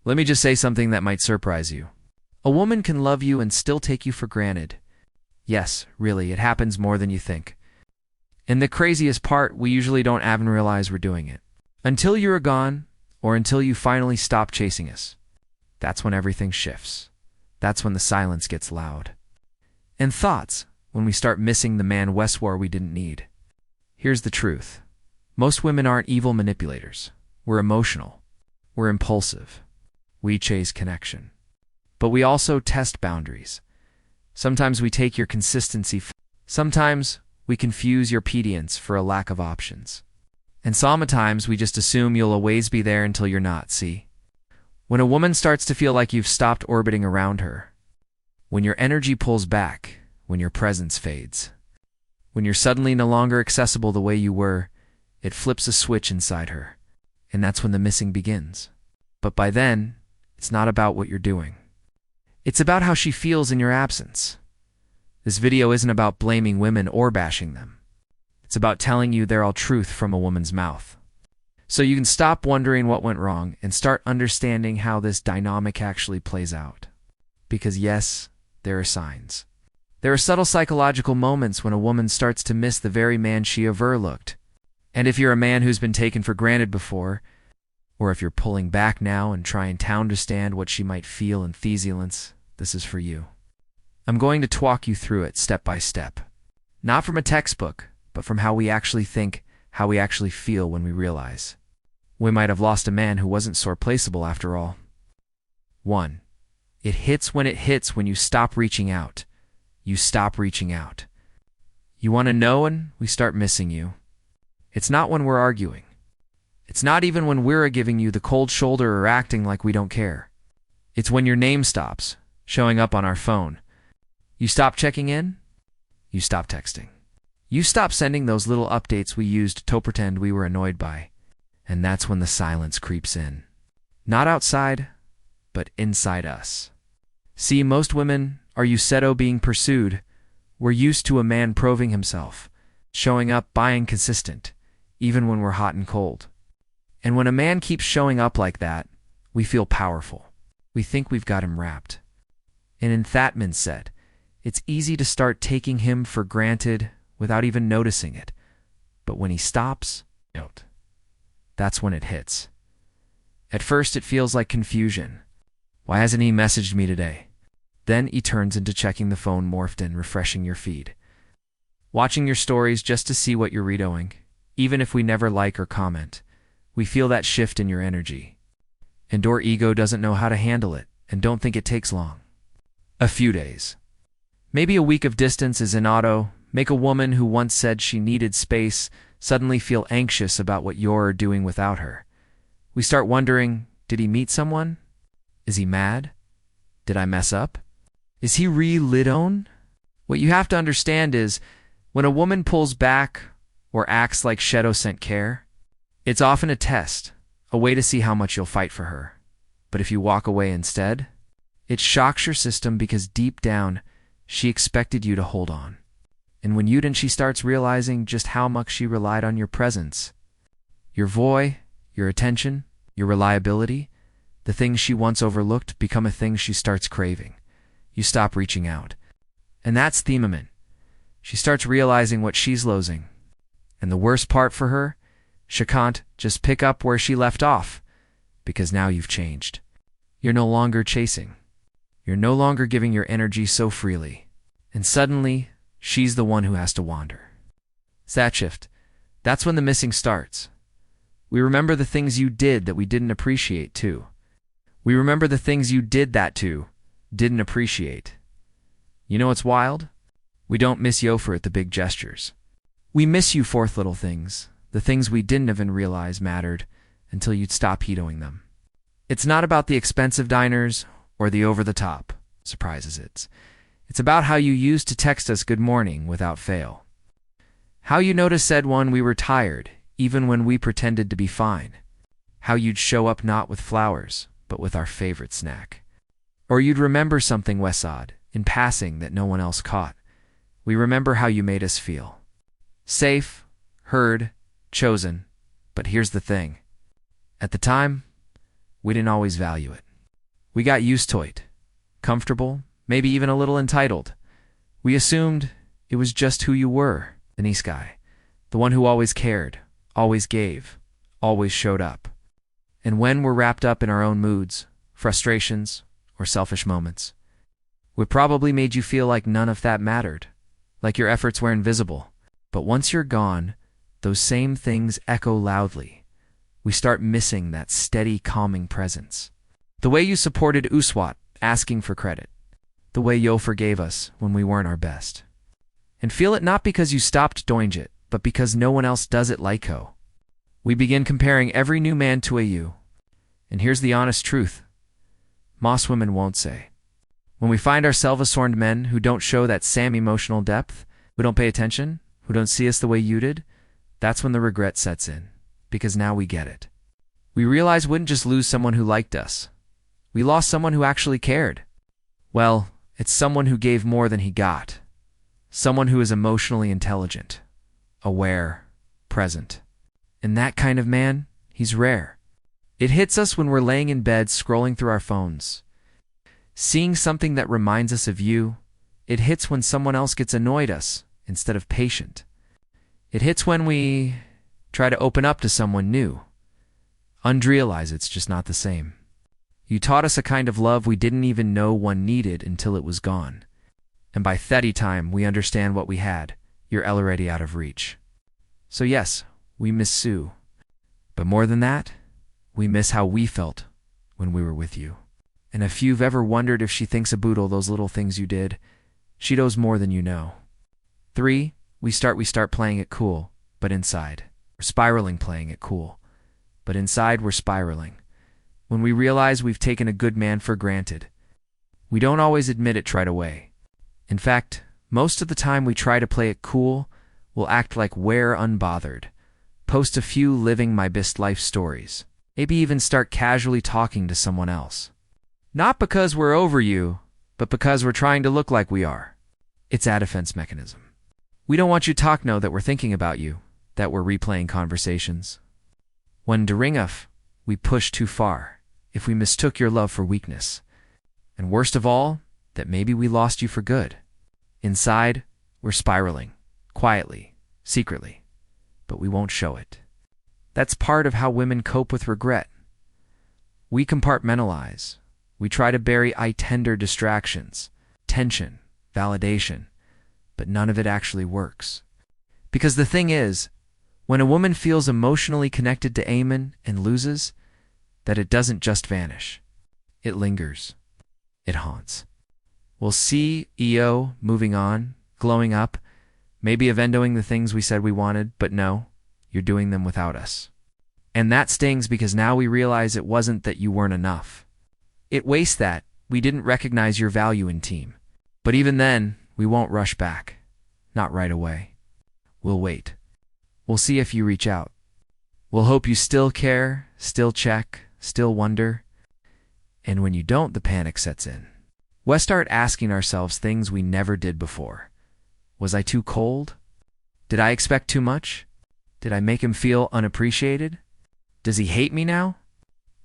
Let me just say something that might surprise you. A woman can love you and still take you for granted. Yes, really, it happens more than you think. And the craziest part, we usually don't even realize we're doing it. Until you are gone, or until you finally stop chasing us. That's when everything shifts. That's when the silence gets loud. And thoughts, when we start missing the man Westwar we didn't need. Here's the truth. Most women aren't evil manipulators. We're emotional. We're impulsive. We chase connection. But we also test boundaries. Sometimes we take your consistency. Sometimes we confuse your obedience for a lack of options. And sometimes we just assume you'll always be there until you're not, see? When a woman starts to feel like you've stopped orbiting around her, when your energy pulls back, when your presence fades, when you're suddenly no longer accessible the way you were, it flips a switch inside her. And that's when the missing begins. But by then, it's not about what you're doing. It's about how she feels in your absence. This video isn't about blaming women or bashing them. It's about telling you they're all truth from a woman's mouth. So you can stop wondering what went wrong and start understanding how this dynamic actually plays out. Because yes, there are signs. There are subtle psychological moments when a woman starts to miss the very man she overlooked. And if you're a man who's been taken for granted before, or if you're pulling back now and trying to understand what she might feel in Thesilence, this is for you. I'm going to walk you through it step by step. Not from a textbook, but from how we actually think, how we actually feel when we realize we might have lost a man who wasn't so replaceable after all. 1. It hits when you stop reaching out. You stop reaching out. You want to know when we start missing you. It's not when we're arguing. It's not even when we're giving you the cold shoulder or acting like we don't care. It's when your name stops showing up on our phone. You stop checking in. You stop texting. You stop sending those little updates we used to pretend we were annoyed by. And that's when the silence creeps in. Not outside, but inside us. See, most women are used to being pursued. We're used to a man proving himself, showing up, being consistent, even when we're hot and cold. And when a man keeps showing up like that, we feel powerful. We think we've got him wrapped. And in Thatman said, it's easy to start taking him for granted without even noticing it. But when he stops, that's when it hits. At first, it feels like confusion. Why hasn't he messaged me today? Then he turns into checking the phone morphed in, refreshing your feed. Watching your stories just to see what you're redoing, even if we never like or comment. We feel that shift in your energy. And our ego doesn't know how to handle it and don't think it takes long. A few days. Maybe a week of distance is in auto. Make a woman who once said she needed space suddenly feel anxious about what you're doing without her. We start wondering, did he meet someone? Is he mad? Did I mess up? Is he re-lit on? What you have to understand is, when a woman pulls back or acts like shadow sent care, it's often a test, a way to see how much you'll fight for her. But if you walk away instead, it shocks your system because deep down, she expected you to hold on. And when you didn't, she starts realizing just how much she relied on your presence. Your voice, your attention, your reliability, the things she once overlooked become a thing she starts craving. You stop reaching out. And that's the moment. She starts realizing what she's losing. And the worst part for her, she can't just pick up where she left off, because now you've changed. You're no longer chasing. You're no longer giving your energy so freely. And suddenly, she's the one who has to wander. It's that shift. That's when the missing starts. We remember the things you did that we didn't appreciate too. We remember the things you did that too, didn't appreciate. You know what's wild? We don't miss you for the big gestures. We miss you for little things, the things we didn't even realize mattered until you'd stop hedoing them. It's not about the expensive diners or the over-the-top surprises. It's about how you used to text us good morning without fail. How you noticed said one we were tired, even when we pretended to be fine. How you'd show up not with flowers, but with our favorite snack. Or you'd remember something Westside in passing that no one else caught. We remember how you made us feel. Safe, heard, chosen. But here's the thing. At the time, we didn't always value it. We got used to it, comfortable, maybe even a little entitled. We assumed it was just who you were, the nice guy, the one who always cared, always gave, always showed up. And when we're wrapped up in our own moods, frustrations, or selfish moments, we probably made you feel like none of that mattered, like your efforts were invisible. But once you're gone, those same things echo loudly. We start missing that steady, calming presence. The way you supported Uswat, asking for credit. The way Yo forgave us when we weren't our best. And feel it not because you stopped doing it, but because no one else does it like Ho. We begin comparing every new man to a you. And here's the honest truth. Most women won't say. When we find ourselves assorned men who don't show that same emotional depth, who don't pay attention, who don't see us the way you did, that's when the regret sets in. Because now we get it. We realize we wouldn't just lose someone who liked us. We lost someone who actually cared. Well, it's someone who gave more than he got. Someone who is emotionally intelligent, aware, present. And that kind of man, he's rare. It hits us when we're laying in bed scrolling through our phones. Seeing something that reminds us of you. It hits when someone else gets annoyed us instead of patient. It hits when we try to open up to someone new. Unrealize it's just not the same. You taught us a kind of love we didn't even know one needed until it was gone. And by 30 time, we understand what we had. You're already out of reach. So yes, we miss Sue. But more than that, we miss how we felt when we were with you. And if you've ever wondered if she thinks about all those little things you did, she knows more than you know. 3, we start playing it cool, but inside. We're spiraling playing it cool, but inside we're spiraling. When we realize we've taken a good man for granted, we don't always admit it right away. In fact, most of the time we try to play it cool, we'll act like we're unbothered, post a few living my best life stories, maybe even start casually talking to someone else. Not because we're over you, but because we're trying to look like we are. It's a defense mechanism. We don't want you to know that we're thinking about you, that we're replaying conversations. When during we push too far, if we mistook your love for weakness. And worst of all, that maybe we lost you for good. Inside, we're spiraling, quietly, secretly, but we won't show it. That's part of how women cope with regret. We compartmentalize. We try to bury tender distractions, tension, validation, but none of it actually works. Because the thing is, when a woman feels emotionally connected to Eamon and loses, that it doesn't just vanish. It lingers. It haunts. We'll see EO moving on, glowing up, maybe evendoing the things we said we wanted, but no, you're doing them without us. And that stings because now we realize it wasn't that you weren't enough. It wastes that we didn't recognize your value in team. But even then, we won't rush back. Not right away. We'll wait. We'll see if you reach out. We'll hope you still care, still check, still wonder. And when you don't, the panic sets in. We start asking ourselves things we never did before. Was I too cold? Did I expect too much? Did I make him feel unappreciated? Does he hate me now?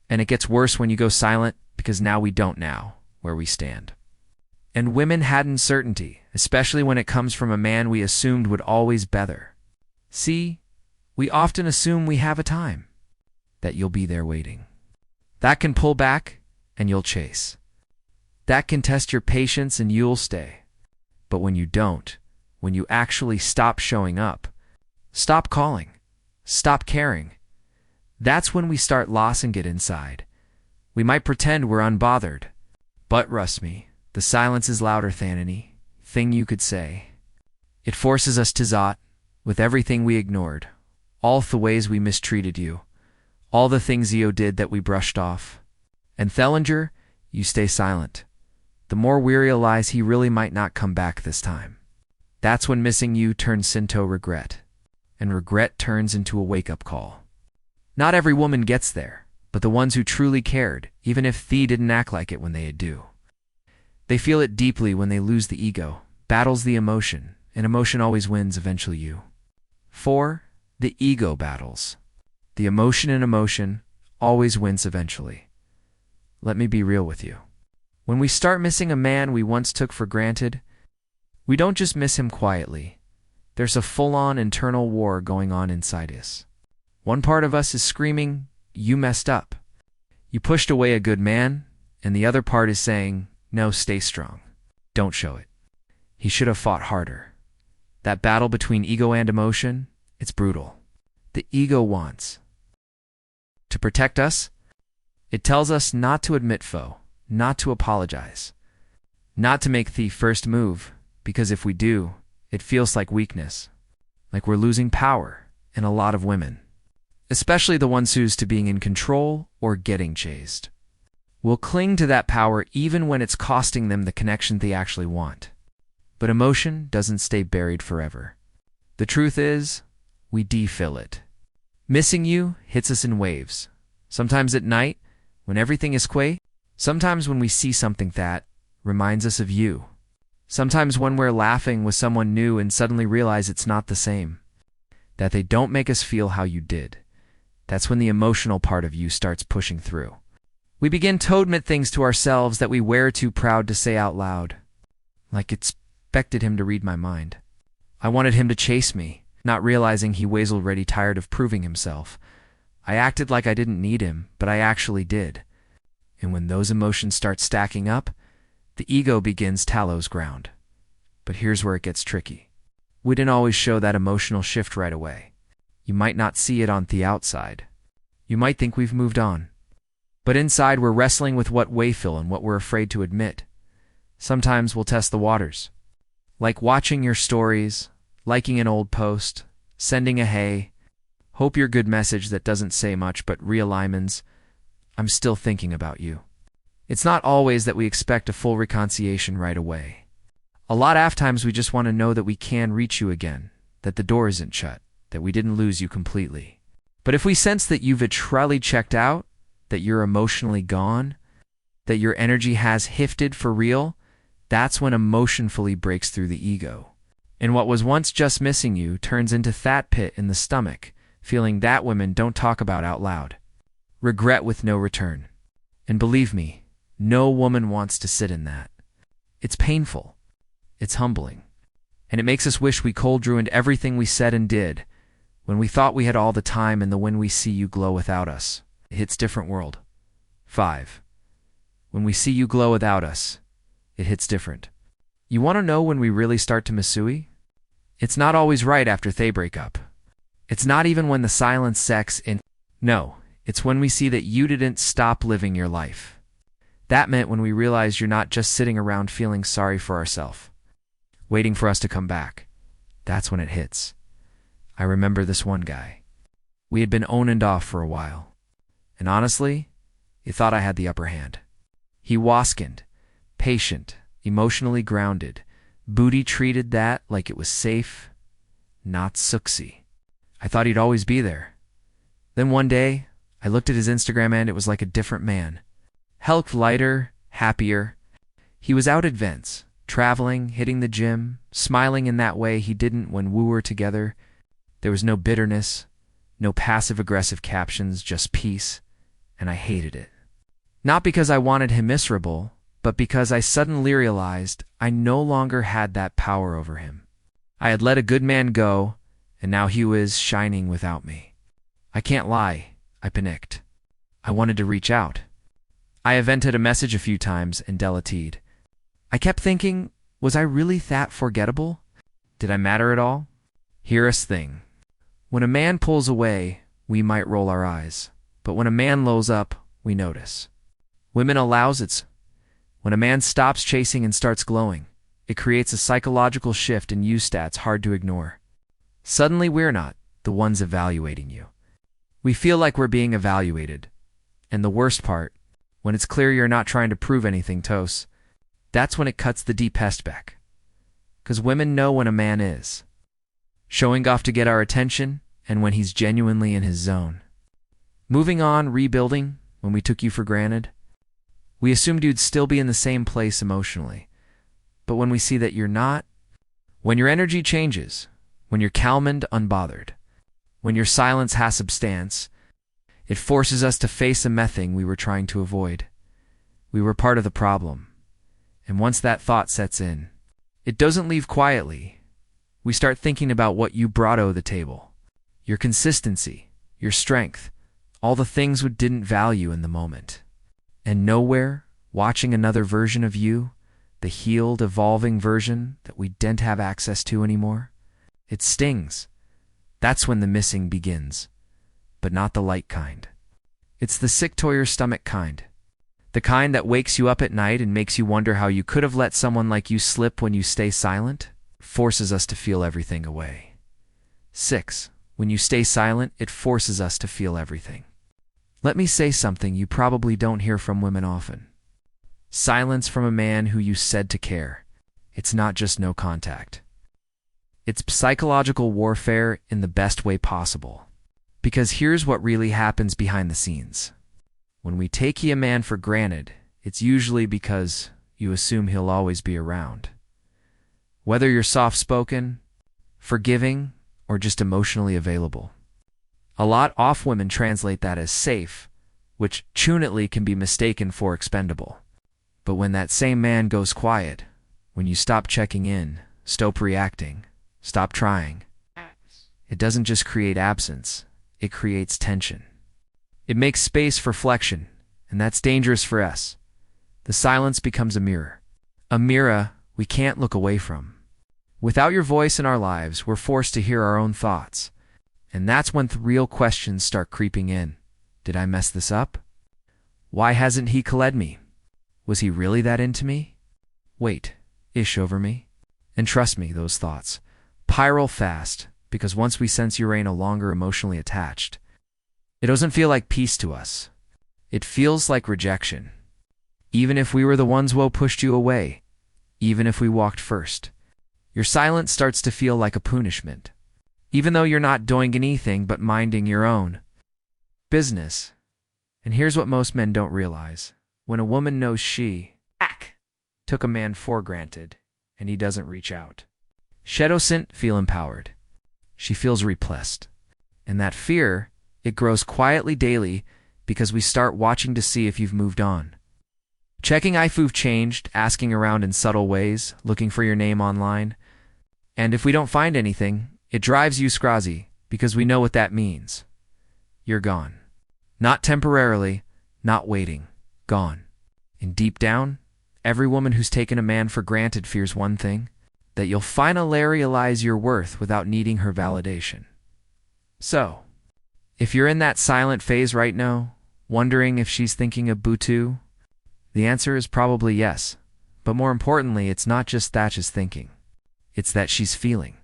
And it gets worse when you go silent because now we don't know where we stand. And women had uncertainty, especially when it comes from a man we assumed would always better. See, we often assume we have a time, that you'll be there waiting. That can pull back and you'll chase. That can test your patience and you'll stay. But when you don't, when you actually stop showing up, stop calling, stop caring, that's when we start lost and get inside. We might pretend we're unbothered, but trust me, the silence is louder than any thing you could say. It forces us to zot with everything we ignored, all the ways we mistreated you, all the things Zio did that we brushed off. And Thelinger, you stay silent. The more we realize he really might not come back this time. That's when missing you turns into regret, and regret turns into a wake-up call. Not every woman gets there, but the ones who truly cared, even if they didn't act like it when they do. They feel it deeply when they lose the ego, battles the emotion, and emotion always wins eventually you. 4. The ego battles. The emotion in emotion always wins eventually. let me be real with you. When we start missing a man we once took for granted, we don't just miss him quietly. There's a full-on internal war going on inside us. One part of us is screaming, "You messed up. You pushed away a good man," and the other part is saying, "No, stay strong. Don't show it. He should have fought harder." That battle between ego and emotion, it's brutal. The ego wants to protect us. It tells us not to admit foe, not to apologize, not to make the first move, because if we do, it feels like weakness, like we're losing power. And a lot of women, especially the ones who's to being in control or getting chased, will cling to that power even when it's costing them the connection they actually want. But emotion doesn't stay buried forever. The truth is, we defill it. Missing you hits us in waves. Sometimes at night, when everything is quiet. Sometimes when we see something that reminds us of you. Sometimes when we're laughing with someone new and suddenly realize it's not the same. That they don't make us feel how you did. That's when the emotional part of you starts pushing through. We begin to admit things to ourselves that we were too proud to say out loud. Like expected him to read my mind. I wanted him to chase me, not realizing he was already tired of proving himself. I acted like I didn't need him, but I actually did. And when those emotions start stacking up, the ego begins Talos ground. But here's where it gets tricky. We didn't always show that emotional shift right away. You might not see it on the outside. You might think we've moved on. But inside we're wrestling with what we feel and what we're afraid to admit. Sometimes we'll test the waters. Like watching your stories, liking an old post, sending a hey, hope you're good message that doesn't say much but realignments. I'm still thinking about you. It's not always that we expect a full reconciliation right away. A lot of times we just want to know that we can reach you again, that the door isn't shut, that we didn't lose you completely. But if we sense that you've truly checked out, that you're emotionally gone, that your energy has shifted for real, that's when emotion fully breaks through the ego. And what was once just missing you turns into that pit in the stomach, feeling that women don't talk about out loud. Regret with no return. And believe me, no woman wants to sit in that. It's painful. It's humbling. And it makes us wish we cold ruined everything we said and did when we thought we had all the time, and when we see you glow without us, it hits different world. 5. When we see you glow without us, it hits different. You want to know when we really start to miss you? It's not always right after they break up. It's not even when the silence sex in. No, it's when we see that you didn't stop living your life. That meant when we realize you're not just sitting around feeling sorry for ourselves, waiting for us to come back. That's when it hits. I remember this one guy. We had been on and off for a while. And honestly, he thought I had the upper hand. He waskened, patient, emotionally grounded, booty treated that like it was safe, not sooksy. I thought he'd always be there. Then one day, I looked at his Instagram and it was like a different man. Health lighter, happier. He was out at events, traveling, hitting the gym, smiling in that way he didn't when we were together. There was no bitterness, no passive-aggressive captions, just peace, and I hated it. Not because I wanted him miserable, but because I suddenly realized I no longer had that power over him. I had let a good man go, and now he was shining without me. I can't lie, I panicked. I wanted to reach out. I vented a message a few times and deleted. I kept thinking, was I really that forgettable? Did I matter at all? Here's the thing. When a man pulls away, we might roll our eyes. But when a man lows up, we notice. Women allows it. When a man stops chasing and starts glowing, it creates a psychological shift in you stats hard to ignore. Suddenly we're not the ones evaluating you. We feel like we're being evaluated. And the worst part, when it's clear you're not trying to prove anything to us, that's when it cuts the deepest back. 'Cause women know when a man is showing off to get our attention and when he's genuinely in his zone. Moving on, rebuilding, when we took you for granted, we assumed you'd still be in the same place emotionally. But when we see that you're not, when your energy changes, when you're calm and unbothered, when your silence has substance, it forces us to face a thing we were trying to avoid. we were part of the problem. And once that thought sets in, it doesn't leave quietly. We start thinking about what you brought to the table. Your consistency, your strength, all the things we didn't value in the moment. And nowhere, watching another version of you, the healed, evolving version that we didn't have access to anymore, it stings. That's when the missing begins. But not the light kind. It's the sick-to-your-stomach kind. The kind that wakes you up at night and makes you wonder how you could have let someone like you slip when you stay silent, forces us to feel everything away. 6. When you stay silent, it forces us to feel everything. Let me say something you probably don't hear from women often. Silence from a man who you said to care. It's not just no contact. It's psychological warfare in the best way possible. Because here's what really happens behind the scenes. When we take a man for granted, it's usually because you assume he'll always be around. Whether you're soft-spoken, forgiving, or just emotionally available. A lot of women translate that as safe, which tunately can be mistaken for expendable. But when that same man goes quiet, when you stop checking in, stop reacting, stop trying, it doesn't just create absence, it creates tension. It makes space for flexion, and that's dangerous for us. The silence becomes a mirror. A mirror we can't look away from. Without your voice in our lives, we're forced to hear our own thoughts. And that's when the real questions start creeping in. Did I mess this up? Why hasn't he called me? Was he really that into me? Wait, ish over me? And trust me, those thoughts spiral fast, because once we sense you ain't no longer emotionally attached, it doesn't feel like peace to us. It feels like rejection. Even if we were the ones who pushed you away, even if we walked first, your silence starts to feel like a punishment, even though you're not doing anything but minding your own business. And here's what most men don't realize. When a woman knows she took a man for granted, and he doesn't reach out, she doesn't feel empowered. She feels repressed. And that fear, it grows quietly daily because we start watching to see if you've moved on. Checking if you've changed, asking around in subtle ways, looking for your name online. And if we don't find anything, it drives you crazy because we know what that means. You're gone. Not temporarily, not waiting. Gone. And deep down, every woman who's taken a man for granted fears one thing, that you'll finally realize your worth without needing her validation. So, if you're in that silent phase right now, wondering if she's thinking of Butu, the answer is probably yes. But more importantly, it's not just that she's thinking. It's that she's feeling.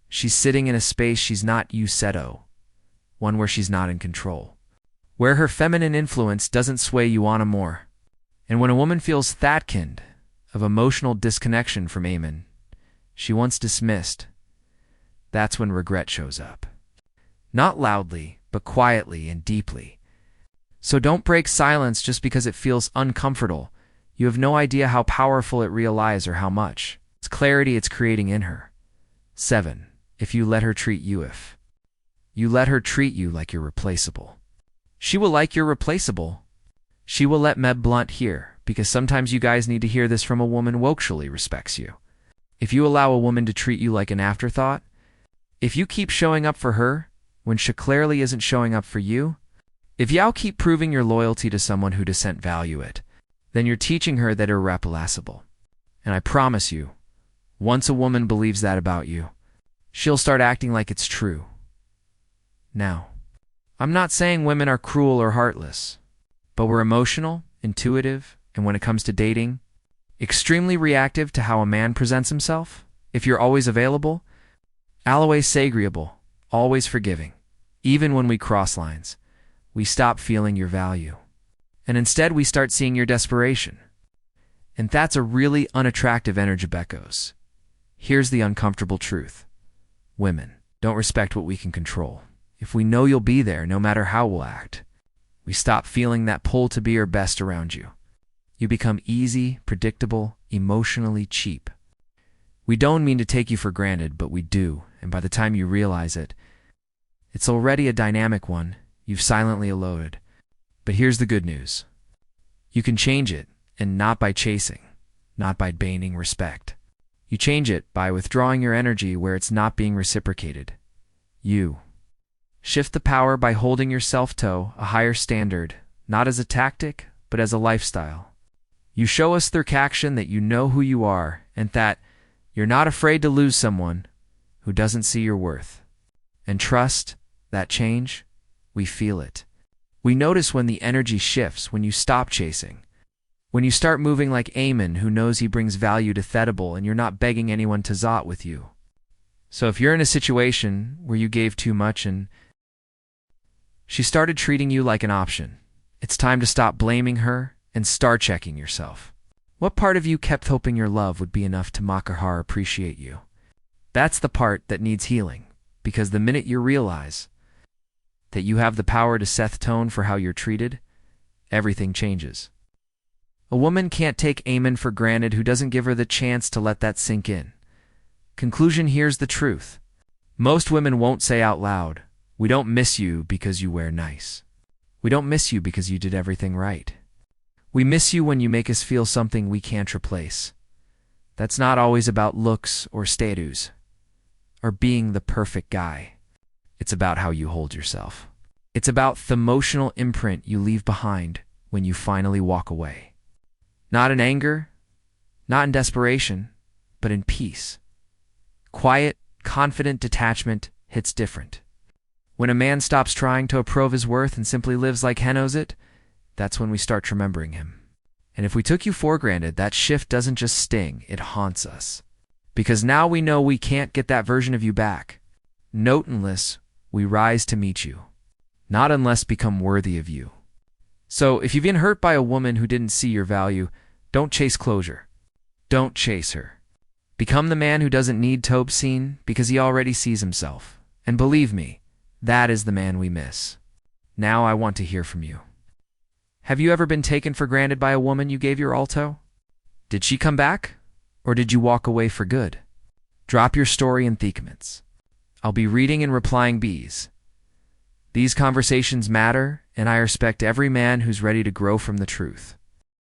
She's sitting in a space she's not used to, one where she's not in control, where her feminine influence doesn't sway you more. And when a woman feels that kind of emotional disconnection from a man she once dismissed, that's when regret shows up. Not loudly, but quietly and deeply. So don't break silence just because it feels uncomfortable. You have no idea how powerful it realizes or how much it's clarity it's creating in her. 7. If you let her treat you let her treat you like you're replaceable. She will like you're replaceable. She will let me blunt here, because sometimes you guys need to hear this from a woman who actually respects you. If you allow a woman to treat you like an afterthought, if you keep showing up for her when she clearly isn't showing up for you, if y'all keep proving your loyalty to someone who doesn't value it, then you're teaching her that you're replaceable. And I promise you, once a woman believes that about you, she'll start acting like it's true. Now, I'm not saying women are cruel or heartless, but we're emotional, intuitive, and when it comes to dating, extremely reactive to how a man presents himself. If you're always available, always agreeable, always forgiving, even when we cross lines, we stop feeling your value. And instead we start seeing your desperation. And that's a really unattractive energy echoes. Here's the uncomfortable truth. Women don't respect what we can control. If we know you'll be there no matter how we'll act, we stop feeling that pull to be your best around you. You become easy, predictable, emotionally cheap. We don't mean to take you for granted, but we do, and by the time you realize it, it's already a dynamic one you've silently eluded. But here's the good news. You can change it. and not by chasing, not by gaining respect. You change it by withdrawing your energy where it's not being reciprocated. You shift the power by holding yourself to a higher standard, not as a tactic, but as a lifestyle. You show us through action that you know who you are and that you're not afraid to lose someone who doesn't see your worth. And trust that change, we feel it. We notice when the energy shifts, when you stop chasing, when you start moving like Amen, who knows he brings value to Thedable and you're not begging anyone to zot with you. So if you're in a situation where you gave too much and she started treating you like an option, it's time to stop blaming her and start checking yourself. What part of you kept hoping your love would be enough to make her appreciate you? That's the part that needs healing, because the minute you realize that you have the power to set tone for how you're treated, everything changes. A woman can't take Amen for granted who doesn't give her the chance to let that sink in. Conclusion: here's the truth. Most women won't say out loud, "We don't miss you because you wear nice. We don't miss you because you did everything right. We miss you when you make us feel something we can't replace." That's not always about looks or status, or being the perfect guy. It's about how you hold yourself. It's about the emotional imprint you leave behind when you finally walk away. Not in anger, not in desperation, but in peace. Quiet, confident detachment hits different. When a man stops trying to prove his worth and simply lives like he knows it, that's when we start remembering him. And if we took you for granted, that shift doesn't just sting, it haunts us. Because now we know we can't get that version of you back. Note unless we rise to meet you, not unless become worthy of you. So if you've been hurt by a woman who didn't see your value, don't chase closure. Don't chase her. Become the man who doesn't need to be seen because he already sees himself. And believe me, that is the man we miss. Now I want to hear from you. Have you ever been taken for granted by a woman you gave your all to? Did she come back? Or did you walk away for good? Drop your story in the comments. I'll be reading and replying bees. These conversations matter, and I respect every man who's ready to grow from the truth.